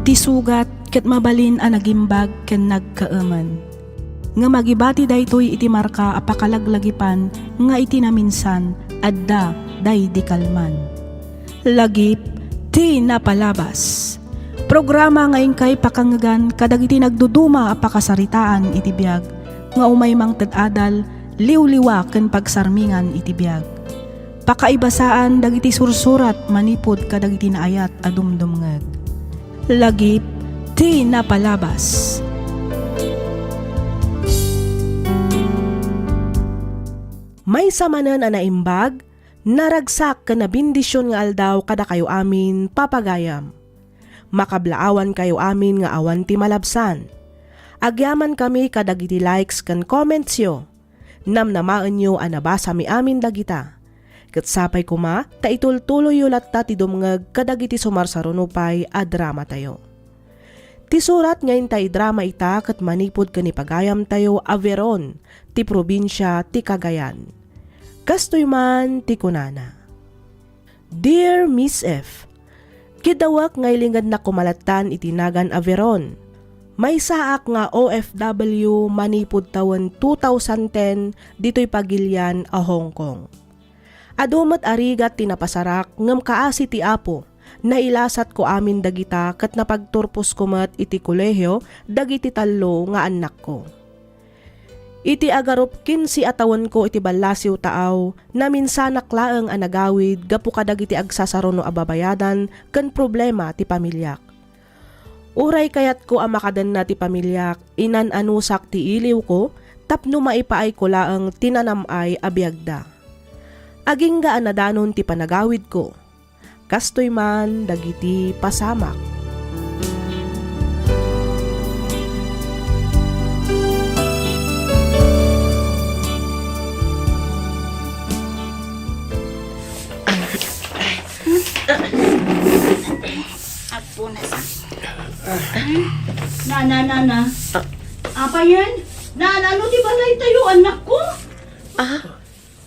Iti sugat ket mabalin a nagimbag ken nagkaaman. Nga magibati daytoy iti marka a pakalaglagipan nga iti naminsan adda day di kalman. Lagip ti napalabas. Programa ngayon kay pakangagan kadagiti nagduduma a pakasaritaan iti biag nga umay mang ted-adal liwliwa ken pagsarmingan iti biag. Pakaibasaan dagiti sursurat manipod kadagiti naayat a dumdumngeg. Lagip ti napalabas. May samanan a naimbag, naragsak ken nabindisyon nga aldaw kada kayo amin papagayam. Makablaawan kayo amin nga awan ti malabsan. Agyaman kami kadagiti likes ken comments yo. Namnamaan yo a nabasa mi amin dagita. Ket sapay kuma ta itultuloy yo latta ti dumngeg kadagiti sumarsarunupay a drama tayo. Ti surat ngayon tay drama ita ket manipod ken ipagayam tayo a Veron, ti probinsya ti Cagayan. Kastoy man ti kunana. Dear Miss F, kidawak ngay lingad na kumalatan itinagan a Veron. May saak nga OFW manipod taon 2010 dito'y pagilyan a Hong Kong. Adumat arigat tinapasarak ngem kaasi ti apo, nailasat ko amin dagita ket napagturpos kumat iti kolehyo dagiti tallo nga anak ko. Iti agarup 15 atawan ko iti balasiw taaw na minsanak laeng a nagawid gapu kadagiti agsasaruno a babayadan ken problema ti pamilyak. Uray kayat ko a makaden na ti pamilyak inan anusak ti iliw ko tapno maipaay ko laeng tinanamay a biagda. Aging gaan na danon ti panagawid ko. Kastoy man dagiti pasamak. Apo na sa. Nana. Apa yan? Ano di balay tayo, anak ko?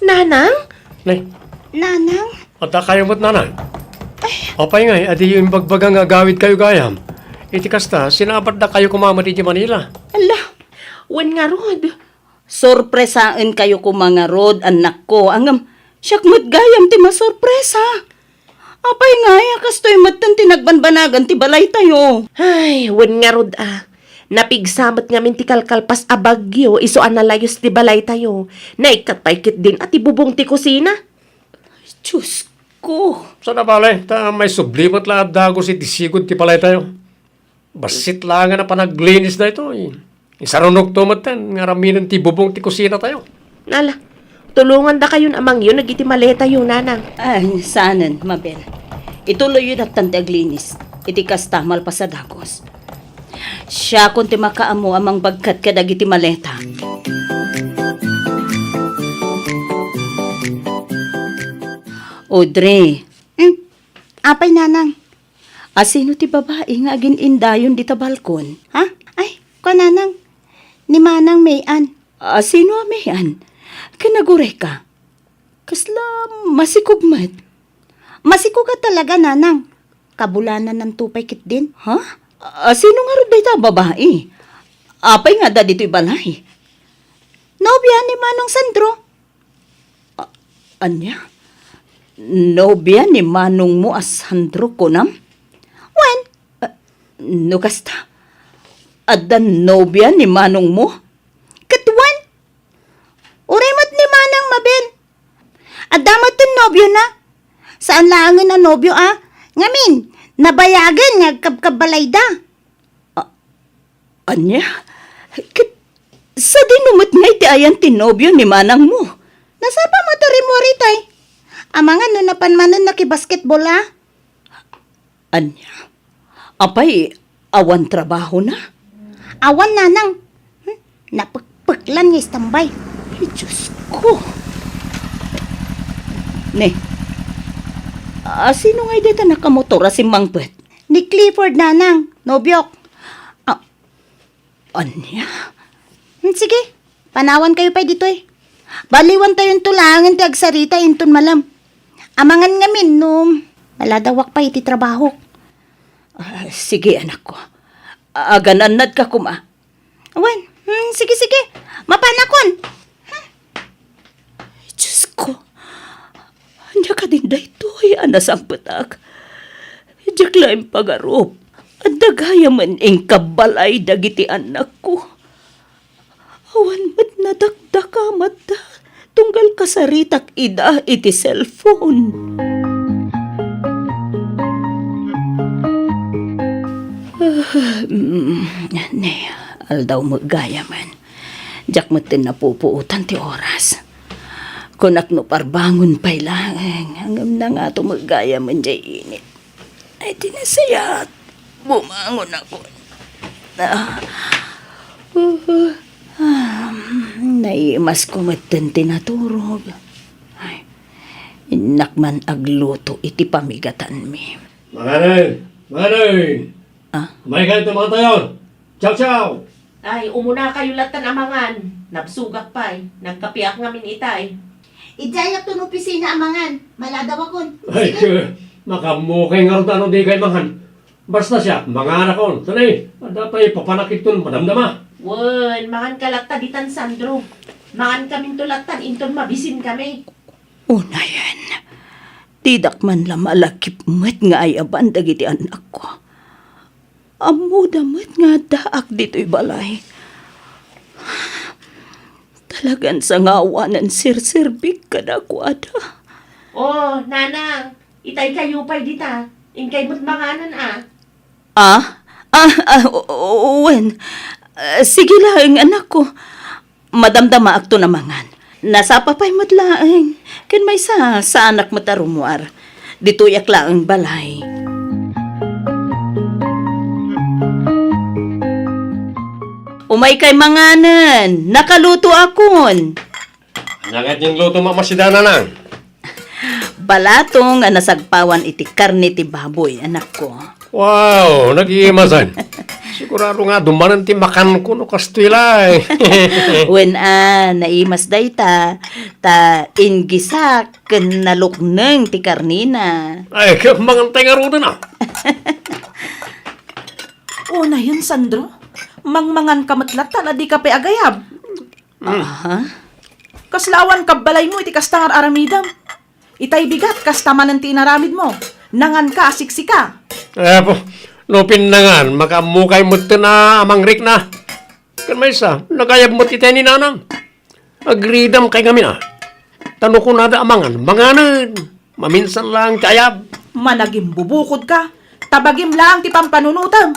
Nanang? Nay, Nanang? ata kayo mo't nanay. Opay nga, adi yung bagbagang agawid kayo gayam. Iti kasta, sinabat na kayo kumama di Manila. Ala, Wen nga rod. sorpresaan kayo ko mga rod, anak ko. Angam, siyak gayam ti masorpresa. Apay nga, kastoy matan tinagbanbanagan ti balay tayo. Ay, wen nga rod Napigsamat nga min ti kalkalpas a bagyo, iso analayos ti balay tayo. Naikatpaykit din at ibubong ti kusina. Diyos ko. Sana balay, ta may sublimat la dago si tisigod ti palay tayo. Basit lang nga na panaglinis na ito. Isarunog tumatan, nga raminan ti bubong ti kusina tayo. Nala, tulungan da kayo amang yun, nagiti maleta yun, nanang. Ay, sanan, Mabel. Ituloy yun at tante aglinis. Iti kastamal pa sa dagos. Siya kung ti makaamo amang bagkat kadagiti maleta. Audrey. Apay nanang. Asino ti babae nga agin indayon dita balkon? Ha? Ay, kananang. Ni manang mayan. Asino a mayan? Kinagure ka. Kasla masikugmat. Masikuga talaga nanang. Kabulanan ng tupay kit din. Ha? Sino nga rin dito babae? Apay nga da dito'y balay. Nobya ni Manong Sandro. Anya? Nobya ni Manong mo as Sandro Kunam? Wen? No kasta. Adda nobya ni Manong mo? Katwan? Uremat ni Manang Mabel. Adamat yung nobyo na. Saan laangan na nobyo Ngamin, nabayagan nga kabkabalay da. Anya? Sa dinumot nga iti ayan tinobyo ni manang mo. Nasapa mo mo ritay? Amangan no napanmanan na kibasketball Anya? Apay, awan trabaho na? Awan nanang. Napagpaglan nga istambay. Ay, Diyos ko. Ne, sino nga dito nakamotora si Mang Pet? Ni Clifford nanang, nobyok. Anya? Sige, panawan kayo pa dito Baliwan tayong tulangan ti agsarita inton malam. Amangan ngamin no, maladawak pa iti trabaho. Sige, anak ko. Agananad ka kuma. Wen, sige, sige. Mapanakon. Diyos ko. Anya ka din daytoy, anas ang patak. Diyak laing pagarup. At dagaya man ing kabalay dagiti anak ko. Awan mat nadakdaka mata. Tunggal kasaritak ida iti cellphone. Ne, aldaw magaya man. Diyak matin na pupuutan ti oras. Kunak no parbangon pa'y lang. Hanggang na nga to magaya man jay init. Ay tinasayat. Bumangon ako. Naimas ko matin tinaturog. Ay, inakman agluto iti pamigatan mi. Manay! Ah? May kayo ito mga tayo! Ciao, ciao! Ay, umuna kayo latan amangan. Nabsugak pa eh. Nagkapiak ngamin itay. Ijayak to no pisina amangan. Maladaw akon. Ay, makamukay nga rin di kay mangan. Basta siya, mga anak ko. Tanay, dapat papanakit ito madamdama. Wen, mangan kalata ditan Sandro. Mangan kaming tulatan, inton mabisin kami. Unayan. Tidak man la malakip met nga ay aban dagiti anak ko. Amo damat nga daak dito'y balay. Talagan sa ngawanan sirsirbik ka na ko ada. Oh, nanang. Itay kayo pa'y dita. Inkay mo't manganan ah. Wen. Sige lang, anak ko. Madamdama akto na mangan. Nasa papay matlaeng. Ken may sa anak matarumuar. Dito'y akla ang balay. Umay kay manganan. Nakaluto akon. Nangat yung luto mamasidana na. Balatong nga nasagpawan iti karne ti baboy, anak ko. Wow, nag-iimasan. Sigurado nga, dumanan ti makan ko no kastila eh. When naimas day ta ingisak ken nalukneng ti karnina. Ay, mangantay nga rin na. O na yun, Sandro. Mangmangan kamatlatan, adi ka pa agayab. Aha. Kaslawan kabalay mo, iti kastangar aramidam. Itay bigat, kastamanan ti inaramid mo. Nangan ka, siksika. Po, lupin na nga, makamukay mo ito na amang Rick na. Kan may isa, nagayab mo titay ni nanang. Agridam kay kami na. Tano ko na da amangan, manganan. Maminsan lang kayab. Managim bubukod ka. Tabagim lang ti pampanunutam.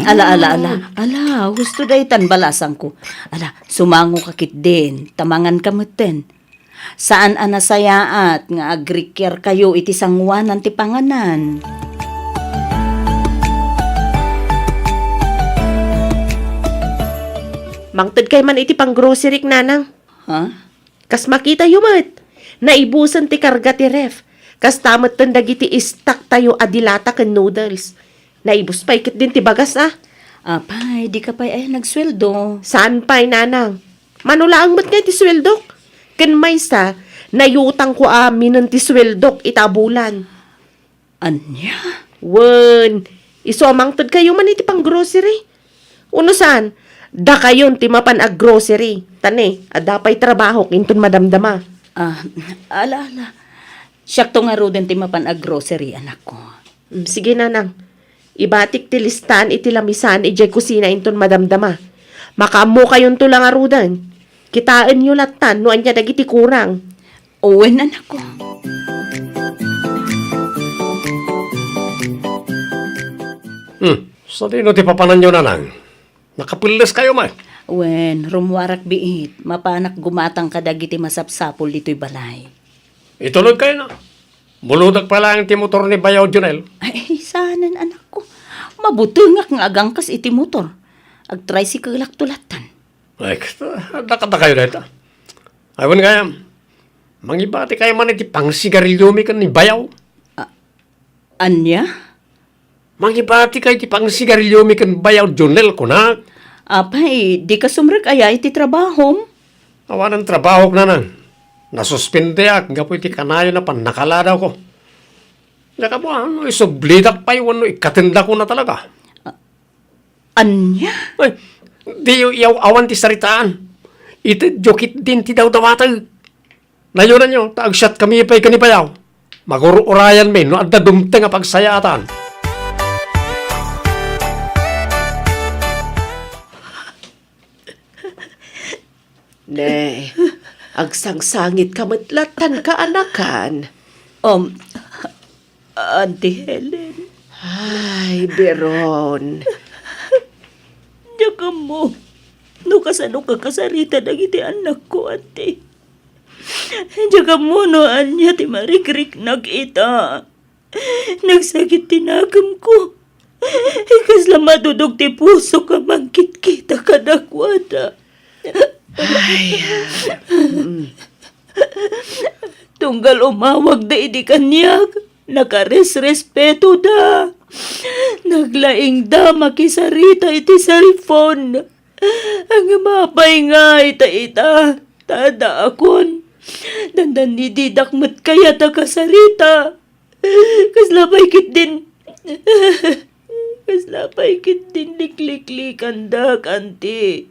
Ala, gusto daytan balasang ko. Ala, sumango kakit din, tamangan kamutin. Saan anasayaat nga agrikyer kayo iti sangwanan ti panganan? Mangtod kay man iti pang grocery nanang. Ha? Kas makita yumat. Naibusan ti karga ti ref. Kas tamat tandag iti istak tayo adilata ken noodles. Naibus pa ikit din ti bagas ah. Apay, di ka pa ay nagsweldo. Saan pa'y nanang? Manulaang mo't nga ti sweldok. Ken maysa, nayutang ko amin ng ti sweldok itabulan. Anya? Wen, isomangtod kayo man iti pang grocery. Uno saan? Da kayon ti mapan ag grocery. Tane, adapay trabaho kinton madamdama. Ala. Siyak to nga ro din ti mapan ag grocery, anak ko. Sige nanang. Ibatik ti listan iti lamisan ijay kusina inton madamdama. Makamo kayon to lang arudan. Kitaan nyo latan no anya dagiti kurang. Owen, anak ko. Sa dino ti papanan nyo nanang. Nakapilis kayo man. Wen, rumwarak biit. Mapanak gumatang kadagiti masapsapol dito'y balay. Itulog kayo na. Buludag pa lang ti motor ni Bayaw Junel. Ay, sanan anak ko. Mabuti nga agangkas iti motor. Ag-tricycle tulatan. Ay, nakata kayo dito. Aywan kaya, mangibati kayo man iti pang sigarilyo mi kan ni Bayaw. Anya? Mangibati kayo iti pang sigarilyo mi kan Bayaw Junel kunak. Apay, di ka sumrek aya iti trabaho. Awan ang trabaho na nang. Nasuspinde ak, nga po iti kanayo na pan nakaladaw ko. Nakabuhan, isublidak pa yun, ikatinda ko na talaga. Anya? Ay, di yaw awan ti saritaan. Ito, jokit din ti daw dawatag. Layunan nyo, taagsyat kami pa'y kanipayaw. Magururayan men, no, at dumteng nga pagsayatan. Ne, agsangsangit kamutlatan ka anakan. Auntie Helen, Ay, Beron. diyaga mo. No kasano ka kasarita na iti anak ko, ate. Diyaga mo no, anya ti marikrik nag-ita. Nagsakit tinagam ko. Ikas lang madudog ti puso ka mangkit kita kadakwada. Ay, Tunggal umawag da idi kanyag. Nakaresrespeto da. Naglaing da makisarita iti cellphone. Ang mapay nga ita-ita. Tada akon. Dandan ni didakmat kaya ta kasarita. Kaslapay kit din. Kaslapay kit din likliklikan da kanti.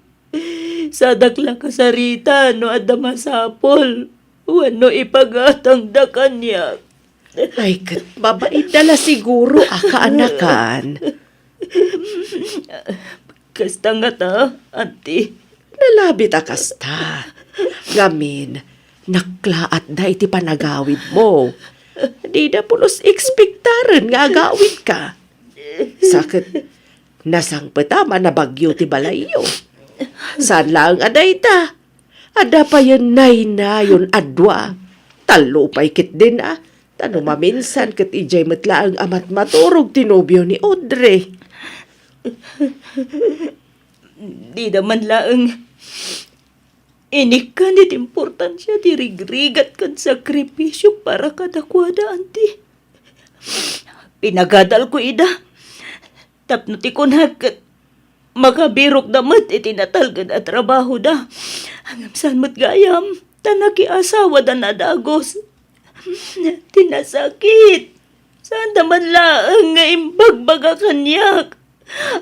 Sadak kasarita no adda masapol. Wano ipagatang da kanya. ay, kat babait dala siguro anakan. Kasta nga ta, auntie. Nalabit akasta. Ngamin, naklaat da iti panagawid mo. Di na pulos ekspektaran nga agawid ka. Sakit, nasang patama na bagyo ti balayo. Saan lang aday ta? Ada pa yun na yun adwa. Talo pa'y kit din Tano maminsan kat ijay matla ang amat maturog tinobyo ni Audrey. Di naman laang inikan it importansya di rigrigat kan sakripisyo para kadakwada, auntie. Pinagadal ko ida. Tapno ti kunhakat makabirok damat itinatalgan at trabaho da. Hangam saan mo't gayam, tanaki asawa da nadagos. Tinasakit. Saan naman laang nga imbagbaga kanyak.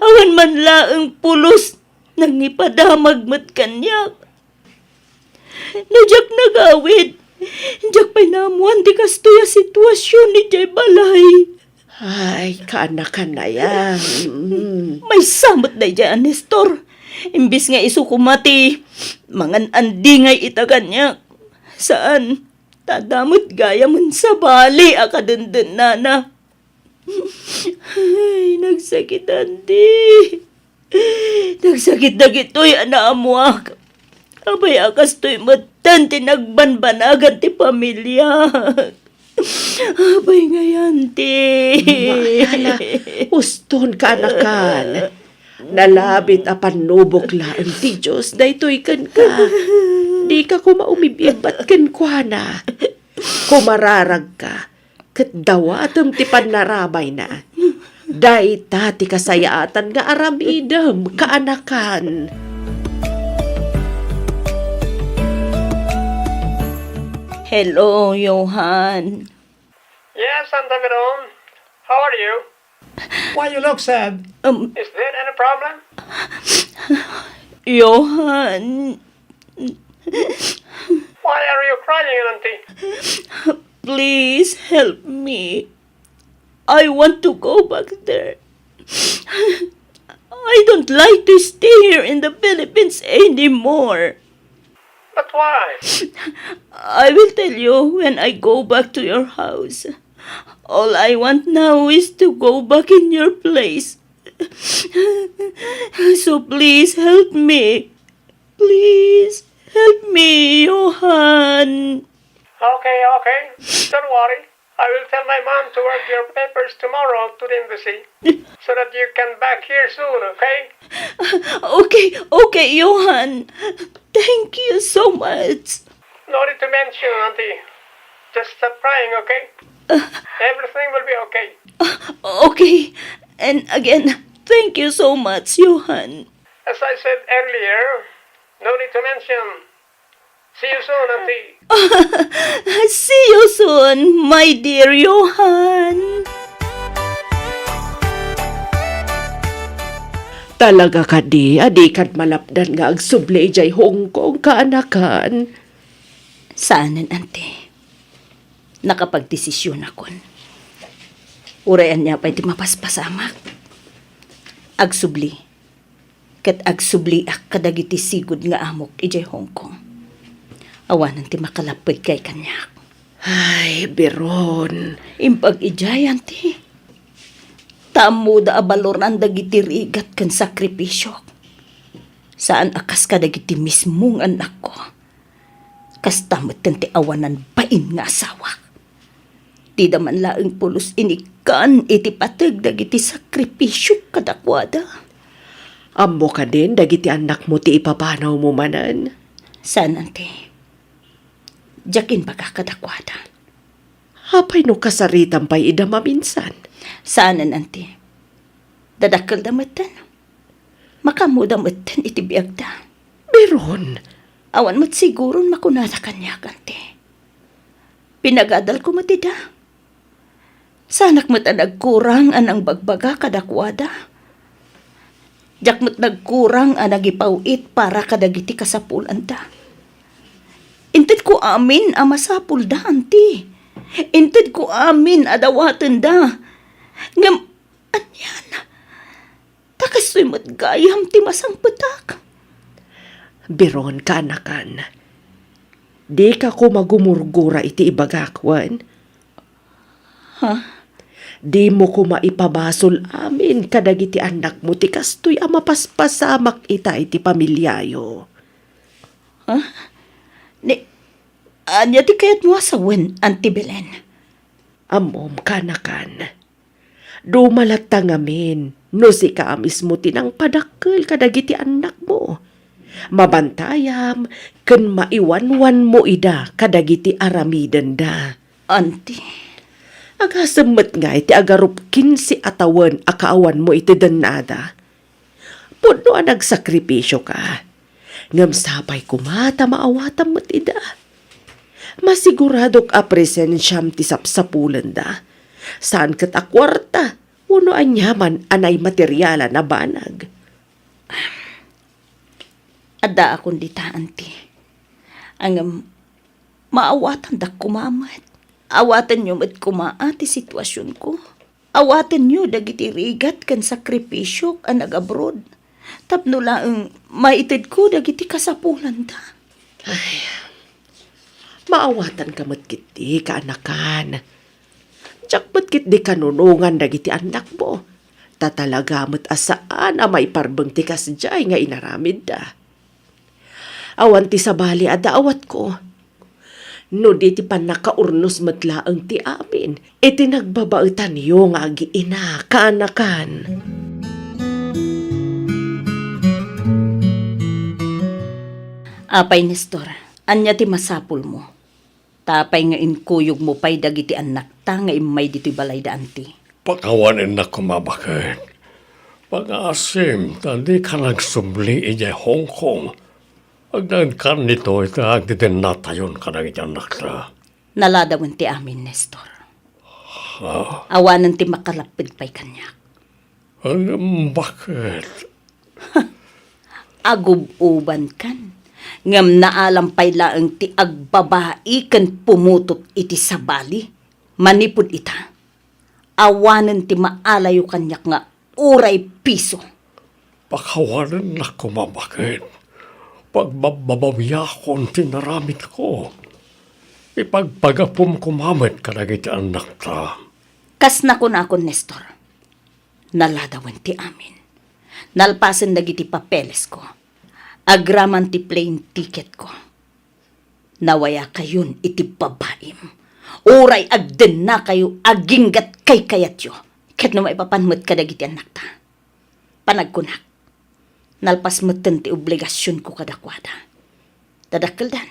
Awan man laang pulos nang ipadamag mat kanyak. Nadyak nagawid. Nadyak pa'y namuan di kastoya sitwasyon ni Jay Balay. Ay, kaanakan na yan. May samot na dyan, Nestor. Imbis nga isukumati, mangan andi ngay itaganyak. Saan? Tadamot gaya man sa bali, akadendon na. Ay, nagsakit andi. Nagsakit na gito'y anaamuak. Abay akas to'y matan tinagbanbanagan ti pamilya. Abay ngayon, ti. Maala, uston ka anakan. Nalabit apan nubok laan ti Diyos, daytoy kan ka. Di ka kumaumibimbat kan kwa na. Kumararag ka, kat dawatam ti panarabay na. Dayta ti kasayaatan nga aramidam kaanakan. Hello, Johan. Yes, Santa Veron. How are you? Why you look sad? Is there any problem? Johan, Why are you crying, Auntie? please help me. I want to go back there. I don't like to stay here in the Philippines anymore. But why? I will tell you when I go back to your house. All I want now is to go back in your place. So please help me. Please help me, Johan. Okay. Don't worry. I will tell my mom to work your papers tomorrow to the embassy so that you can back here soon, okay? Okay, Johan. Thank you so much. No need to mention, Auntie. Just stop crying, okay? Everything will be okay. Okay. And again, thank you so much, Johan. As I said earlier, no need to mention. See you soon, Auntie. See you soon, my dear Johan. Talaga ka di, adi kad malapdan nga agsubli jay Hong Kong kaanakan. Saanan, ante? Nakapagdesisyon akon. Urayan niya pa iti mapaspasamak. Agsubli. Kat agsubli ak kadagiti sigud nga amok ijay Hong Kong. Awanan ti makalapod kay kanyak. Ay, Biron. Impag ijay, ante. Tamo da abalor ang dagiti rigat kan sakripisyo. Saan akas ka dagiti mismong anak ko. Kas tamot kan ti awanan bain nga asawa. Di daman laeng pulos inikan iti patag dagiti sakripisyo kadakwada. Ammo ka din, dagiti anak mo ti ipapanaw mo manan. Saan, ante? Jakin baga kadakwada. Hapay no kasaritan pa'y idama minsan. Saanan, ante? Dadakal damatan. Makamudamatan iti biagda. Biron, Awan mo't siguro makunada kanya, ante. Pinagadal ko matida. Sanak mo't nagkurang anang bagbaga kadakwada. Jak mo't nagkurang anang ipawit para kadagiti kasapulan da. Inted ko amin amasapul da, ante. Inted ko amin adawatan da. Ngam, anyan. Takasoy mo't gayam ti masang petak. Biron kaanakan. Di ka ko magumurgura iti ibagakwan. Di mo ko maipabasol amin kadagiti anak mo ti kastoy ang mapaspasamak ita iti pamilyayo. Anya ti kayat mo asawen, Auntie Belen. Amom kanakan. Dumalata ngamin no si ka mismo tinang padakkel kadagiti anak mo. Mabantayam ken maiwanwan mo ida kadagiti aramiden da. Auntie, Agasemmet nga iti agarup 15 atawan akaawan mo iti denada. Puno ang nagsakripisyo ka. Ngam sapay kumata maawatam mo't ida. Masiguradok apresensyam ti sapsapulan da. Saan kat akwarta, uno anyaman anay materyala na banag. ada akong dita, Auntie. Ang maawatan da kumamat. Awatan nyo mat kumaati sitwasyon ko. Awatan nyo dagiti rigat kan sakripisyo ang nag-abroad. Tapno lang maitid ko dagiti kasapulan da. Maawatan ka matkiti kaanakan. Diyak matkit di kanunungan dagiti anak mo. Tatalaga mat asaan a may parbeng ti kasjay nga inaramid da. Awan ti sabali ada awat ko. No di ti pan nakaurnos matlaang ti amin. Iti nagbabautan yo nga giina kaanakan. Apay, Nestor, anya ti masapul mo. Tapay nga inkuyog mo pay dagiti anak ta nga imay dito'y balay da, Auntie. Pagkawanin na kumabakit. Pag-aasim, tandi ka nagsubli ijay Hong Kong. Agdan ka nito, itag ditinatayon ka ng anak ta. Naladawan ti amin, Nestor. Awanan ti makalapid pa'y kanyak. Bakit? Agububan kan. Ngam naalampay laang ti agbabai kan pumutot iti sabali. Manipod ita. Awanan ti maalayo kanyak nga uray piso. Pagkawanin na kumabakit. Pagbababawiyakon tinaramit ko. Ipagpagapum kumamit ka na iti anak ta. Kas na ko, Nestor. Naladawan ti amin. Nalpasan dagiti papeles ko. Agraman ti plane ticket ko. Nawaya kayon iti babaim. Uray agden na kayo aginggat kay kayatyo. Ket no maipapanmet ka dagiti anak ta. Panagkunak. Nalpas meten ti obligasyon ko kadakwada. Tadakkeldan.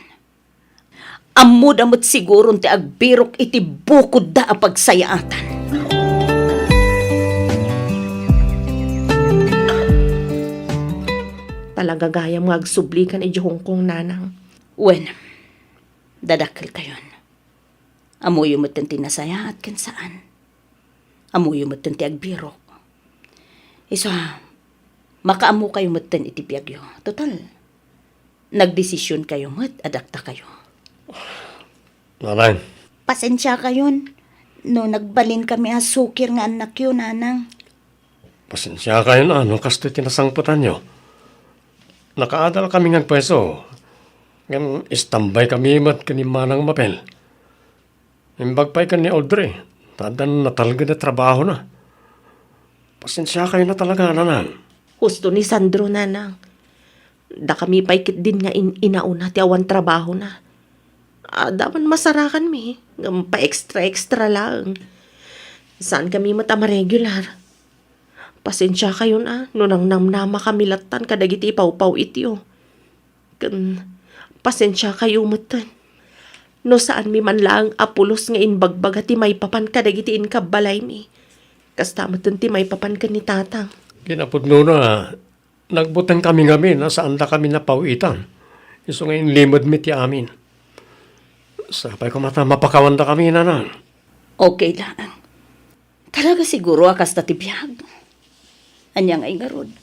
Ammod amot siguron ti agbirok iti bukod da a pagsayaatan. Talaga gaya mga agsubli kan iti Hong Kong nanang. Wen, Dadakil kayon. Amuyo mo tinti nasaya at kansaan. Amuyo mo tinti agbiro. Iso, makaamu kayo mo tin itibiyagyo. Total, nagdesisyon kayo mo't adakta kayo. Nanay, Pasensya kayon. No nagbalin kami asukir nga anak yun, nanang. pasensya kayo na ano kasto tinasangputan nyo. Nakaadal kami ng pweso. Ngayon, istambay kami mat kanimanang mapel. Imbagpay ka ni Audrey. Tadan na talaga na trabaho na. Pasensya kayo na talaga, nanang. Husto ni Sandro, nanang. Da kami paikit din nga inauna ti awan trabaho na. Daman masarakan mi. Ngam pa extra lang. Saan kami matama regular? Pasensya kayo na. Nunang namnama kami latan kadagiti ipaw-paw itiyo. Pasensya kayo matan. No saan mi man lang apulos nga inbagbag ti may papan kadagiti inkabalay mi. Kasta matan ti may papan ka ni tatang. Ginapudno na, nagbutang kami na saan da kami napawitan. Iso ngayon limod mi ti amin. Sapay ko mata mapakawanda kami, nanang. Okay lang. Talaga siguro akas na tibiyag. Anyang ay ngarod.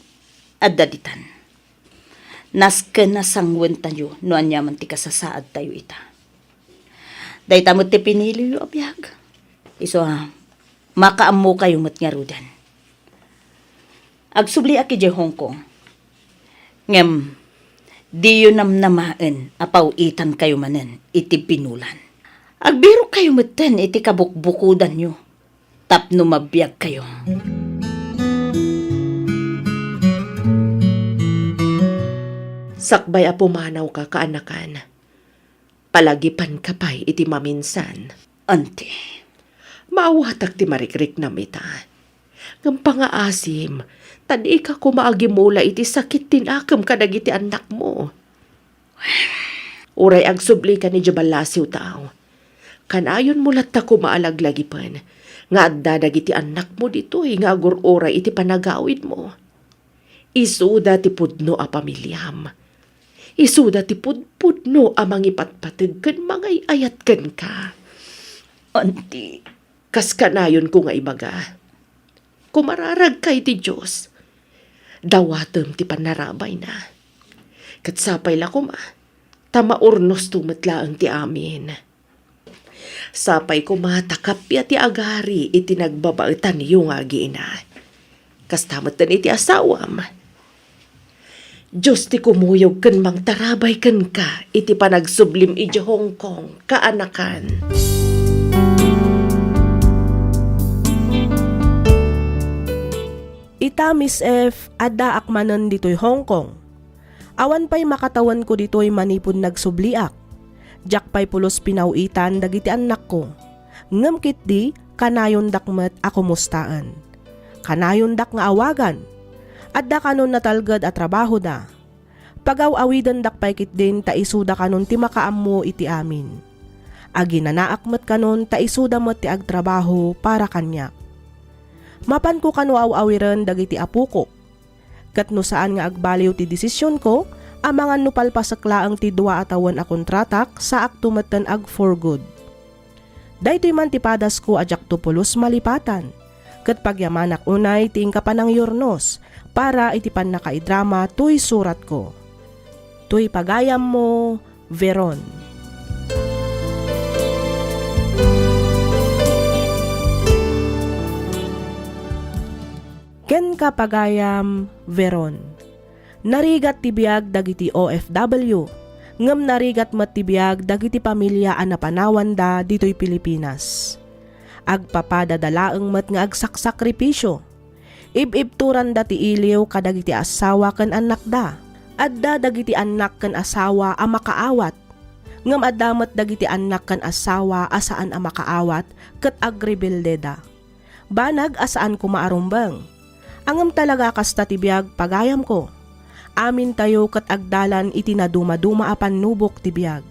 At daditan. Naska na sangwen tayo no anyaman ti kasasaad tayo ita. Day tamot ti pinili yu abiyag. Iso makaamu kayo mat ngarudan. Agsubli aki di Hong Kong. Ngem, di yun namnamaan apawitan kayo manen iti pinulan. Agbiro kayo matan iti kabukbukudan nyo. Tapno mabiyag kayo. Sakbay a pumanaw ka kaanakan. Palagipan ka pa'y iti maminsan. Ante, Maawatak ti marikrik na mita. Ngam pangaasim, tadi ka kumaagi mula iti sakit tinakam kadag iti anak mo. Uray agsubli ka ni Jabalasiw tao. Kanayon mulat ta kumaalaglagipan. Nga addadag iti anak mo dito nga agur-uray iti panagawid mo. Isuda ti pudno a pamilyam. Isuda ti pudpudno a mangipatpatid ken mangay ayat ken ka. ante, Kas kanayon ko nga ibaga. Kumararag kay ti Diyos. Dawatem ti panarabay na. Katsapay la kuma. Tamaurnos tumatlaang ti amin. Sapay kumatakapya ti agari iti nagbabaitan niyo nga giina. Kastamatan iti asawam. Diyos ti kumuyog ken mang tarabay ken ka iti panagsublim iti Hong Kong kaanakan. Ita Miss F, adda akmanon dito'y Hong Kong. Awan pa'y makatawan ko dito'y manipod nagsubliak. Jak pa'y pulos pinawitan dagiti anak ko. Ngamkit di, kanayon dakmet ako mustaan. Kanayon dak nga awagan. Adda kanon natalgad at trabaho da. Pagaw-awidan dak pa'y kit din ta isuda kanon ti makaammo iti amin. Agi nanaakmet kanon ta isuda met ti agtrabaho para kanyak. Mapan ko kano aw-awiren dagiti apu ko. Kat no saan nga agbaliw ti desisyon ko, amangan no palpasaklaang ti 2 atawan a kontratak sa aktumatan ag for good. Daytoy man ti padas ko ajak to pulos malipatan. Kat pagyamanak unay ti ingkapan ng yornos para iti pan nakaidrama tuy surat ko. Tuy pagayam mo, Veron. Ken kapagayam, Veron. Narigat tibiyag dagiti OFW. Ngem narigat met tibiyag dagiti pamilya a napanawan da ditoy Pilipinas. Agpapadadalaeng met nga agsakripisyo. Ibibturan da ti iliw kadagiti asawa ken anak da. Adda dagiti anak ken asawa a makaawat. Ngem adda met dagiti anak ken asawa asaan a makaawat ket agrebilde da. Banag asaan kumaarumbang. Angam talaga kasta tibiyag pagayam ko. Amin tayo kat agdalan iti naduma-duma apan nubok tibiyag.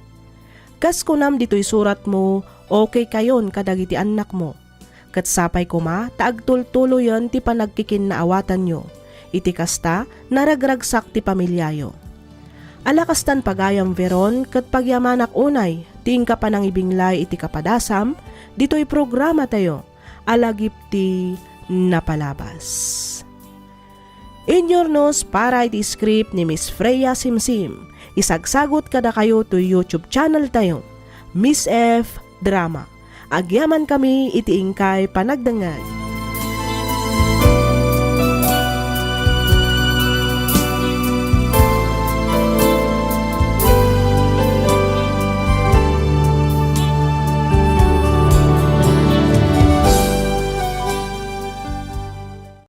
Kas kunam dito'y surat mo, okay kayon kadagiti anak mo. Kat sapay kuma, taagtultuloyan ti panagkikin na awatan nyo. Iti kasta, naragragsak ti pamilyayo. Alakastan pagayam Veron, kat pagyamanak unay, ting ka pa nang ibinglay iti kapadasam, dito'y programa tayo, alagip ti napalabas. Inyornos para iti script ni Miss Freya Simsim. Isagsagot kada kayo to YouTube channel tayo, Miss F Drama. Agyaman kami iti ingkay panagdangag.